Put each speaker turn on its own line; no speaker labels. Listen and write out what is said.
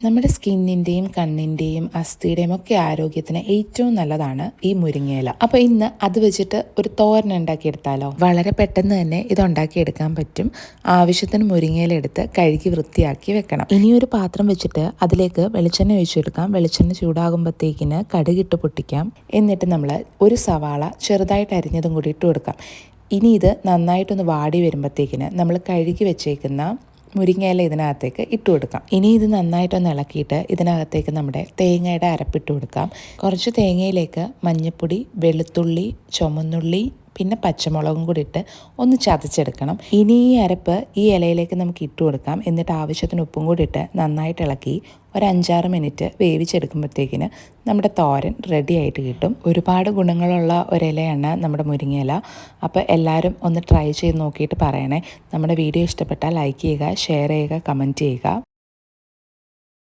നമ്മുടെ സ്കിന്നിൻ്റെയും കണ്ണിൻ്റെയും അസ്ഥിയുടെയും ഒക്കെ ആരോഗ്യത്തിന് ഏറ്റവും നല്ലതാണ് ഈ മുരിങ്ങയില. അപ്പോൾ ഇന്ന് അത് വെച്ചിട്ട് ഒരു തോരൻ ഉണ്ടാക്കിയെടുത്താലോ? വളരെ പെട്ടെന്ന് തന്നെ ഇത് ഉണ്ടാക്കിയെടുക്കാൻ പറ്റും. ആവശ്യത്തിന് മുരിങ്ങയില എടുത്ത് കഴുകി വൃത്തിയാക്കി വെക്കണം. ഇനിയൊരു പാത്രം വെച്ചിട്ട് അതിലേക്ക് വെളിച്ചെണ്ണ ഒഴിച്ചെടുക്കാം. വെളിച്ചെണ്ണ ചൂടാകുമ്പോഴത്തേക്കിന് കടുകിട്ട് പൊട്ടിക്കാം. എന്നിട്ട് നമ്മൾ ഒരു സവാള ചെറുതായിട്ട് അരിഞ്ഞതും കൂടി ഇട്ട് കൊടുക്കാം. ഇനി ഇത് നന്നായിട്ടൊന്ന് വാടി വരുമ്പോഴത്തേക്കിന് നമ്മൾ കഴുകി വെച്ചേക്കുന്ന മുരിങ്ങയില ഇതിനകത്തേക്ക് ഇട്ട് കൊടുക്കാം. ഇനി ഇത് നന്നായിട്ടൊന്ന് ഇളക്കിയിട്ട് ഇതിനകത്തേക്ക് നമ്മുടെ തേങ്ങയുടെ അരപ്പിട്ട് കൊടുക്കാം. കുറച്ച് തേങ്ങയിലേക്ക് മഞ്ഞൾപ്പൊടി, വെളുത്തുള്ളി, ചുമന്നുള്ളി, പിന്നെ പച്ചമുളകും കൂടി ഇട്ട് ഒന്ന് ചതച്ചെടുക്കണം. ഇനി ഈ അരപ്പ് ഈ ഇലയിലേക്ക് നമുക്ക് ഇട്ട് കൊടുക്കാം. എന്നിട്ട് ആവശ്യത്തിന് ഉപ്പും കൂടി ഇട്ട് നന്നായിട്ട് ഇളക്കി ഒരു 5-6 മിനിറ്റ് വേവിച്ചെടുക്കുമ്പോഴത്തേക്കിന് നമ്മുടെ തോരൻ റെഡി ആയിട്ട് കിട്ടും. ഒരുപാട് ഗുണങ്ങളുള്ള ഒരിലയാണ് നമ്മുടെ മുരിങ്ങയില. അപ്പോൾ എല്ലാവരും ഒന്ന് ട്രൈ ചെയ്ത് നോക്കിയിട്ട് പറയണേ. നമ്മുടെ വീഡിയോ ഇഷ്ടപ്പെട്ടാൽ ലൈക്ക് ചെയ്യുക, ഷെയർ ചെയ്യുക, കമൻറ്റ് ചെയ്യുക.